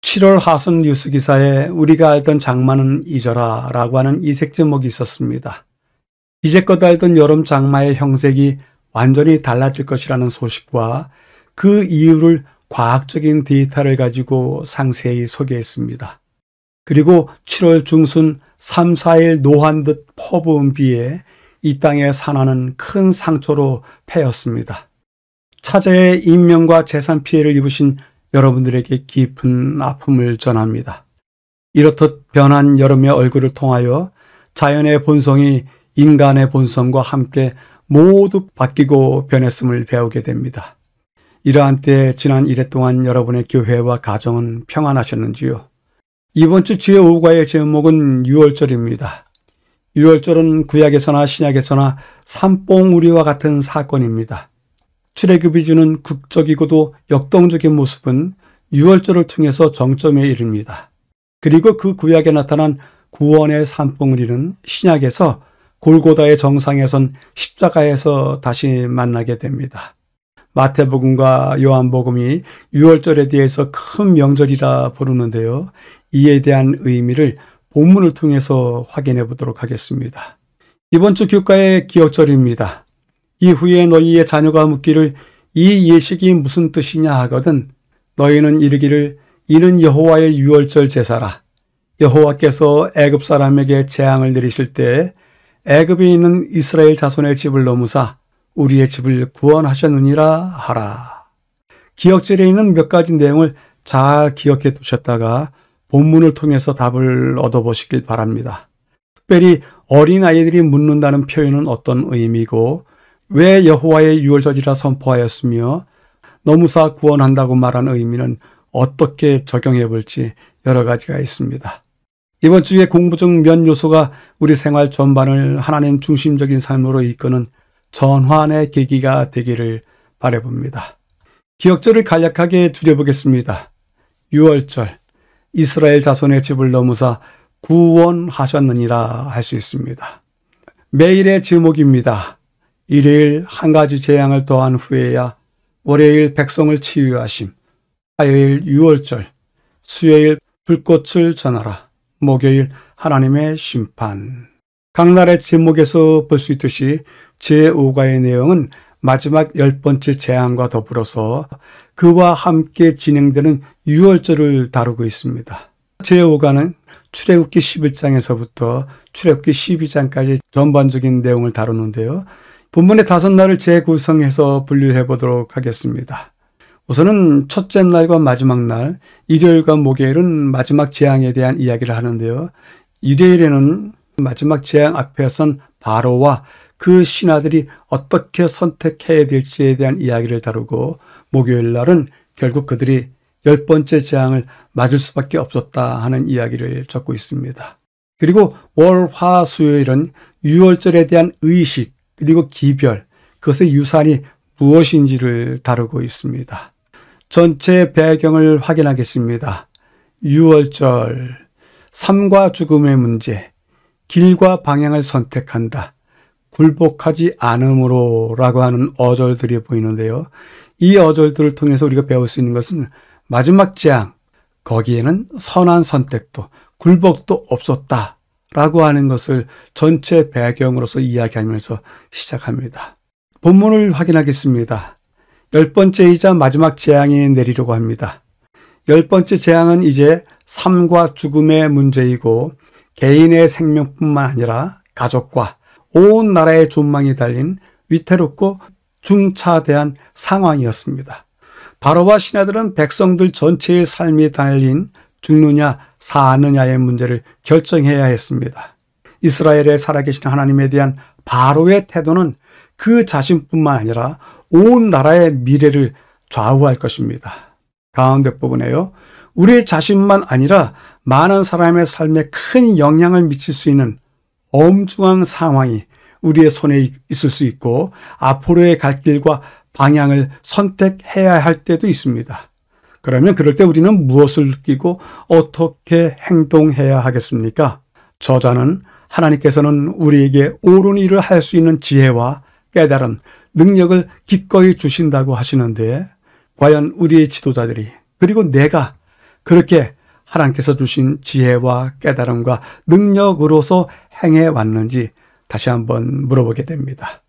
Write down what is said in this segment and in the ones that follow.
(7월) 하순 뉴스 기사에 우리가 알던 장마는 잊어라 라고 하는 이색 제목이 있었습니다. 이제껏 알던 여름 장마의 형색이 완전히 달라질 것이라는 소식과 그 이유를 과학적인 데이터를 가지고 상세히 소개했습니다. 그리고 7월 중순 3, 4일 노한 듯 퍼부은 비에 이 땅의 산하는 큰 상처로 패였습니다. 차제의 인명과 재산 피해를 입으신 여러분들에게 깊은 아픔을 전합니다. 이렇듯 변한 여름의 얼굴을 통하여 자연의 본성이 인간의 본성과 함께 모두 바뀌고 변했음을 배우게 됩니다. 이러한 때에 지난 1회 동안 여러분의 교회와 가정은 평안하셨는지요? 이번 주 주의 오후가의 제목은 유월절입니다. 유월절은 구약에서나 신약에서나 산봉우리와 같은 사건입니다. 출애굽이 주는 극적이고도 역동적인 모습은 유월절을 통해서 정점에 이릅니다. 그리고 그 구약에 나타난 구원의 산봉우리는 신약에서 골고다의 정상에 선 십자가에서 다시 만나게 됩니다. 마태복음과 요한복음이 유월절에 대해서 큰 명절이라 부르는데요. 이에 대한 의미를 본문을 통해서 확인해 보도록 하겠습니다. 이번 주 교과의 기억절입니다. 이후에 너희의 자녀가 묻기를 이 예식이 무슨 뜻이냐 하거든 너희는 이르기를 이는 여호와의 유월절 제사라. 여호와께서 애굽 사람에게 재앙을 내리실 때 애굽에 있는 이스라엘 자손의 집을 넘으사 우리의 집을 구원하셨느니라 하라. 기억절에 있는 몇 가지 내용을 잘 기억해 두셨다가 본문을 통해서 답을 얻어보시길 바랍니다. 특별히 어린아이들이 묻는다는 표현은 어떤 의미고 왜 여호와의 유월절이라 선포하였으며 넘으사 구원한다고 말한 의미는 어떻게 적용해 볼지 여러 가지가 있습니다. 이번 주에 공부 중 몇 요소가 우리 생활 전반을 하나님 중심적인 삶으로 이끄는 전환의 계기가 되기를 바라봅니다. 기억절을 간략하게 줄여보겠습니다. 유월절, 이스라엘 자손의 집을 넘으사 구원하셨느니라 할 수 있습니다. 매일의 제목입니다. 일요일 한 가지 재앙을 더한 후에야 월요일 백성을 치유하심, 화요일 유월절, 수요일 불꽃을 전하라, 목요일 하나님의 심판. 각 날의 제목에서 볼 수 있듯이 제5가의 내용은 마지막 10번째 재앙과 더불어서 그와 함께 진행되는 유월절을 다루고 있습니다. 제5가는 출애굽기 11장에서부터 출애굽기 12장까지 전반적인 내용을 다루는데요. 본문의 5날을 재구성해서 분류해 보도록 하겠습니다. 우선은 첫째 날과 마지막 날, 일요일과 목요일은 마지막 재앙에 대한 이야기를 하는데요. 일요일에는 마지막 재앙 앞에 선 바로와 그 신하들이 어떻게 선택해야 될지에 대한 이야기를 다루고 목요일 날은 결국 그들이 10번째 재앙을 맞을 수밖에 없었다 하는 이야기를 적고 있습니다. 그리고 월, 화, 수요일은 유월절에 대한 의식 그리고 기별, 그것의 유산이 무엇인지를 다루고 있습니다. 전체 배경을 확인하겠습니다. 유월절, 삶과 죽음의 문제, 길과 방향을 선택한다, 굴복하지 않음으로 라고 하는 어절들이 보이는데요. 이 어절들을 통해서 우리가 배울 수 있는 것은 마지막 재앙, 거기에는 선한 선택도 굴복도 없었다 라고 하는 것을 전체 배경으로서 이야기하면서 시작합니다. 본문을 확인하겠습니다. 10번째이자 마지막 재앙이 내리려고 합니다. 10번째 재앙은 이제 삶과 죽음의 문제이고 개인의 생명뿐만 아니라 가족과 온 나라의 존망이 달린 위태롭고 중차대한 상황이었습니다. 바로와 신하들은 백성들 전체의 삶이 달린 죽느냐 사느냐의 문제를 결정해야 했습니다. 이스라엘에 살아계신 하나님에 대한 바로의 태도는 그 자신뿐만 아니라 온 나라의 미래를 좌우할 것입니다. 가운데 부분에요. 우리 자신만 아니라 많은 사람의 삶에 큰 영향을 미칠 수 있는 엄중한 상황이 우리의 손에 있을 수 있고 앞으로의 갈 길과 방향을 선택해야 할 때도 있습니다. 그러면 그럴 때 우리는 무엇을 느끼고 어떻게 행동해야 하겠습니까? 저자는 하나님께서는 우리에게 옳은 일을 할 수 있는 지혜와 깨달음, 능력을 기꺼이 주신다고 하시는데 과연 우리의 지도자들이 그리고 내가 그렇게 하나님께서 주신 지혜와 깨달음과 능력으로서 행해 왔는지 다시 한번 물어보게 됩니다.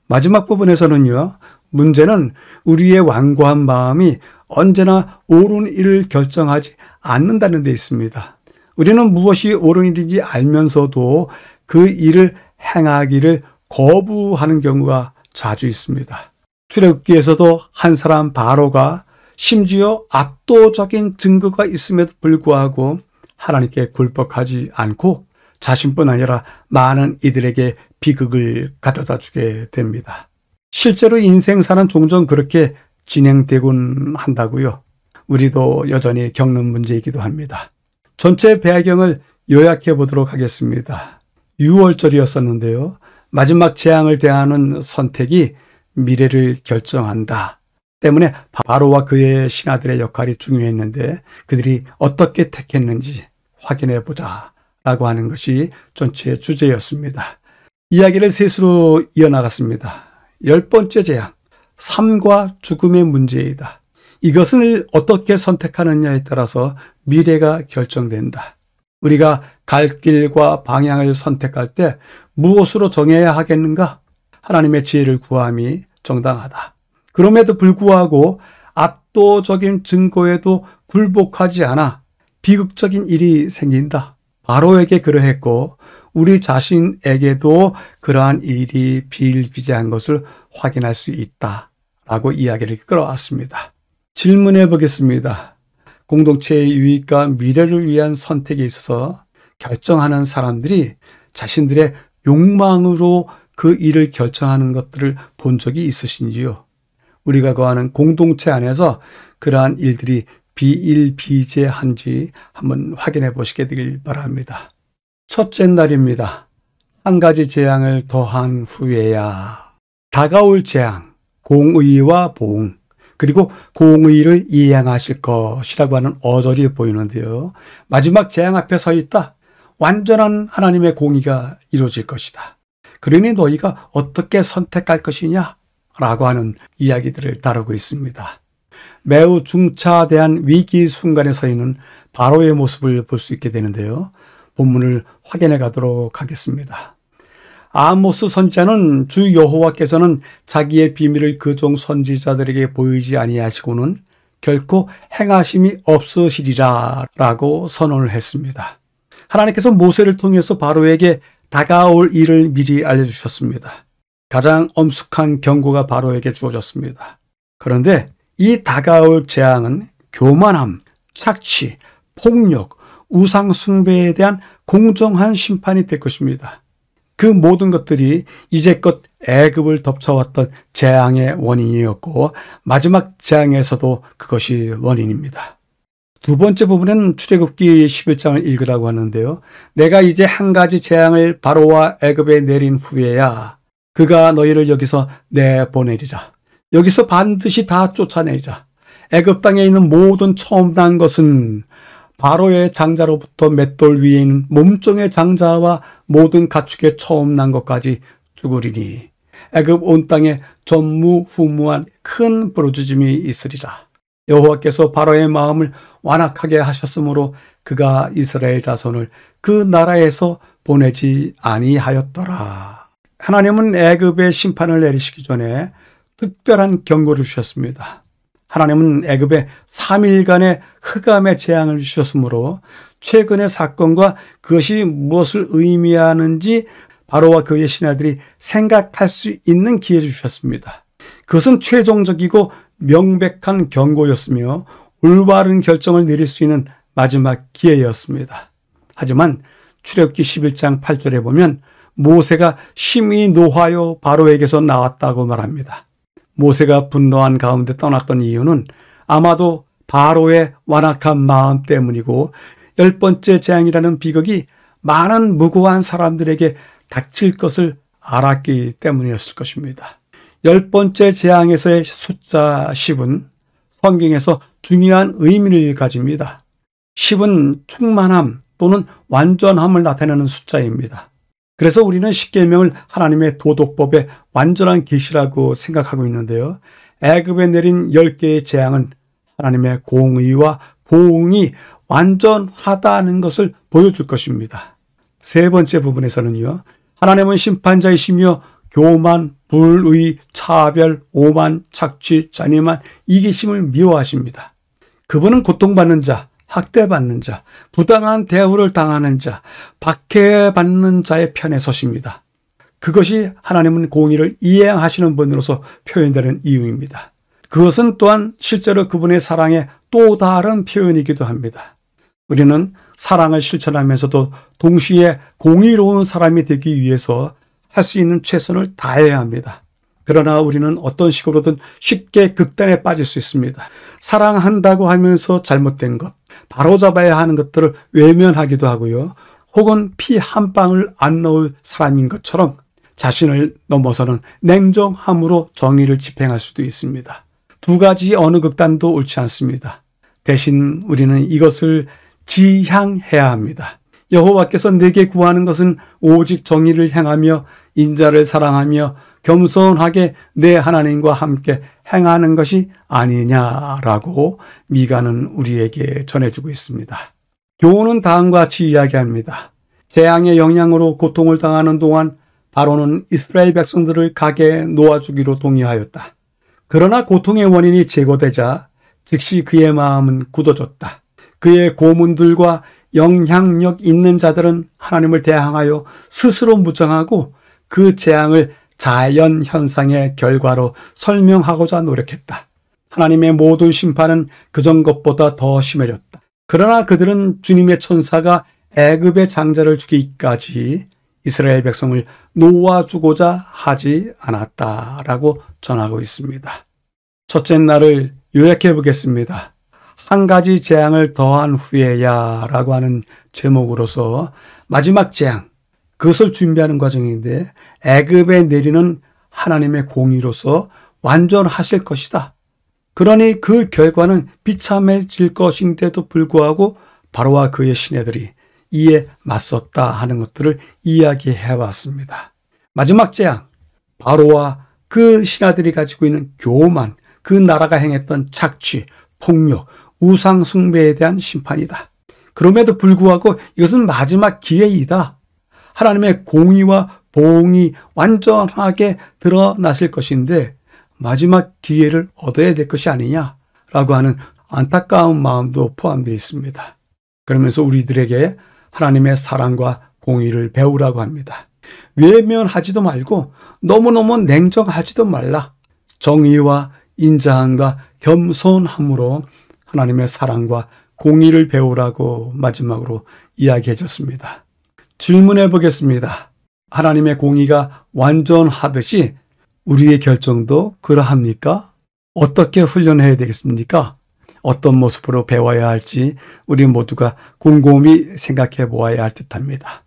마지막 부분에서는요, 문제는 우리의 완고한 마음이 언제나 옳은 일을 결정하지 않는다는 데 있습니다. 우리는 무엇이 옳은 일인지 알면서도 그 일을 행하기를 거부하는 경우가 자주 있습니다. 출애굽기에서도 한 사람 바로가 심지어 압도적인 증거가 있음에도 불구하고 하나님께 굴복하지 않고 자신뿐 아니라 많은 이들에게 비극을 가져다 주게 됩니다. 실제로 인생사는 종종 그렇게 진행되곤 한다고요. 우리도 여전히 겪는 문제이기도 합니다. 전체 배경을 요약해 보도록 하겠습니다. 6월절이었었는데요. 마지막 재앙을 대하는 선택이 미래를 결정한다. 때문에 바로와 그의 신하들의 역할이 중요했는데 그들이 어떻게 택했는지 확인해 보자 라고 하는 것이 전체의 주제였습니다. 이야기를 셋으로 이어나갔습니다. 10번째 재앙, 삶과 죽음의 문제이다. 이것을 어떻게 선택하느냐에 따라서 미래가 결정된다. 우리가 갈 길과 방향을 선택할 때 무엇으로 정해야 하겠는가? 하나님의 지혜를 구함이 정당하다. 그럼에도 불구하고 압도적인 증거에도 굴복하지 않아 비극적인 일이 생긴다. 바로에게 그러했고 우리 자신에게도 그러한 일이 비일비재한 것을 확인할 수 있다라고 이야기를 끌어왔습니다. 질문해 보겠습니다. 공동체의 유익과 미래를 위한 선택에 있어서 결정하는 사람들이 자신들의 욕망으로 그 일을 결정하는 것들을 본 적이 있으신지요? 우리가 거하는 공동체 안에서 그러한 일들이 비일비재한지 한번 확인해 보시게 되길 바랍니다. 첫째 날입니다. 한 가지 재앙을 더한 후에야. 다가올 재앙, 공의와 보응, 그리고 공의를 이행하실 것이라고 하는 어절이 보이는데요. 마지막 재앙 앞에 서 있다. 완전한 하나님의 공의가 이루어질 것이다. 그러니 너희가 어떻게 선택할 것이냐? 라고 하는 이야기들을 다루고 있습니다. 매우 중차대한 위기 순간에 서 있는 바로의 모습을 볼 수 있게 되는데요. 본문을 확인해 가도록 하겠습니다. 아모스 선지자는 주 여호와께서는 자기의 비밀을 그 종 선지자들에게 보이지 아니하시고는 결코 행하심이 없으시리라 라고 선언을 했습니다. 하나님께서 모세를 통해서 바로에게 다가올 일을 미리 알려주셨습니다. 가장 엄숙한 경고가 바로에게 주어졌습니다. 그런데 이 다가올 재앙은 교만함, 착취, 폭력, 우상 숭배에 대한 공정한 심판이 될 것입니다. 그 모든 것들이 이제껏 애굽을 덮쳐왔던 재앙의 원인이었고 마지막 재앙에서도 그것이 원인입니다. 두 번째 부분은 출애굽기 11장을 읽으라고 하는데요. 내가 이제 한 가지 재앙을 바로와 애굽에 내린 후에야 그가 너희를 여기서 내보내리라. 여기서 반드시 다 쫓아내리라. 애굽 땅에 있는 모든 처음 난 것은 바로의 장자로부터 맷돌 위에 있는 몸종의 장자와 모든 가축의 처음 난 것까지 죽으리니 애굽 온 땅에 전무후무한 큰 부르짖음이 있으리라. 여호와께서 바로의 마음을 완악하게 하셨으므로 그가 이스라엘 자손을 그 나라에서 보내지 아니하였더라. 하나님은 애굽의 심판을 내리시기 전에 특별한 경고를 주셨습니다. 하나님은 애굽에 3일간의 흑암의 재앙을 주셨으므로 최근의 사건과 그것이 무엇을 의미하는지 바로와 그의 신하들이 생각할 수 있는 기회를 주셨습니다. 그것은 최종적이고 명백한 경고였으며 올바른 결정을 내릴 수 있는 마지막 기회였습니다. 하지만 출애굽기 11장 8절에 보면 모세가 심히 노하여 바로에게서 나왔다고 말합니다. 모세가 분노한 가운데 떠났던 이유는 아마도 바로의 완악한 마음 때문이고 10번째 재앙이라는 비극이 많은 무고한 사람들에게 닥칠 것을 알았기 때문이었을 것입니다. 10번째 재앙에서의 숫자 10은 성경에서 중요한 의미를 가집니다. 10은 충만함 또는 완전함을 나타내는 숫자입니다. 그래서 우리는 십계명을 하나님의 도덕법의 완전한 계시라고 생각하고 있는데요. 애굽에 내린 10개의 재앙은 하나님의 공의와 보응이 완전하다는 것을 보여줄 것입니다. 세 번째 부분에서는요. 하나님은 심판자이시며 교만, 불의, 차별, 오만, 착취, 잔인한 이기심을 미워하십니다. 그분은 고통받는 자, 학대받는 자, 부당한 대우를 당하는 자, 박해받는 자의 편에 서십니다. 그것이 하나님은 공의를 이행하시는 분으로서 표현되는 이유입니다. 그것은 또한 실제로 그분의 사랑의 또 다른 표현이기도 합니다. 우리는 사랑을 실천하면서도 동시에 공의로운 사람이 되기 위해서 할 수 있는 최선을 다해야 합니다. 그러나 우리는 어떤 식으로든 쉽게 극단에 빠질 수 있습니다. 사랑한다고 하면서 잘못된 것, 바로잡아야 하는 것들을 외면하기도 하고요. 혹은 피 한 방울 안 넣을 사람인 것처럼 자신을 넘어서는 냉정함으로 정의를 집행할 수도 있습니다. 두 가지 어느 극단도 옳지 않습니다. 대신 우리는 이것을 지향해야 합니다. 여호와께서 내게 구하는 것은 오직 정의를 행하며 인자를 사랑하며 겸손하게 내 하나님과 함께 행하는 것이 아니냐라고 미가는 우리에게 전해주고 있습니다. 교훈은 다음과 같이 이야기합니다. 재앙의 영향으로 고통을 당하는 동안 바로는 이스라엘 백성들을 가게에 놓아주기로 동의하였다. 그러나 고통의 원인이 제거되자 즉시 그의 마음은 굳어졌다. 그의 고문들과 영향력 있는 자들은 하나님을 대항하여 스스로 무장하고 그 재앙을 자연 현상의 결과로 설명하고자 노력했다. 하나님의 모든 심판은 그전 것보다 더 심해졌다. 그러나 그들은 주님의 천사가 애굽의 장자를 죽이기까지 이스라엘 백성을 놓아주고자 하지 않았다라고 전하고 있습니다. 첫째 날을 요약해 보겠습니다. 한 가지 재앙을 더한 후에야 라고 하는 제목으로서 마지막 재앙, 그것을 준비하는 과정인데 애굽에 내리는 하나님의 공의로서 완전하실 것이다. 그러니 그 결과는 비참해질 것인데도 불구하고 바로와 그의 시내들이 이에 맞섰다 하는 것들을 이야기해 왔습니다. 마지막 재앙, 바로와 그 신하들이 가지고 있는 교만, 그 나라가 행했던 착취, 폭력, 우상 숭배에 대한 심판이다. 그럼에도 불구하고 이것은 마지막 기회이다. 하나님의 공의와 보응이 완전하게 드러나실 것인데 마지막 기회를 얻어야 될 것이 아니냐라고 하는 안타까운 마음도 포함되어 있습니다. 그러면서 우리들에게 하나님의 사랑과 공의를 배우라고 합니다. 외면하지도 말고 너무너무 냉정하지도 말라. 정의와 인자함과 겸손함으로 하나님의 사랑과 공의를 배우라고 마지막으로 이야기해 줬습니다. 질문해 보겠습니다. 하나님의 공의가 완전하듯이 우리의 결정도 그러합니까? 어떻게 훈련해야 되겠습니까? 어떤 모습으로 배워야 할지 우리 모두가 곰곰이 생각해 보아야 할 듯합니다.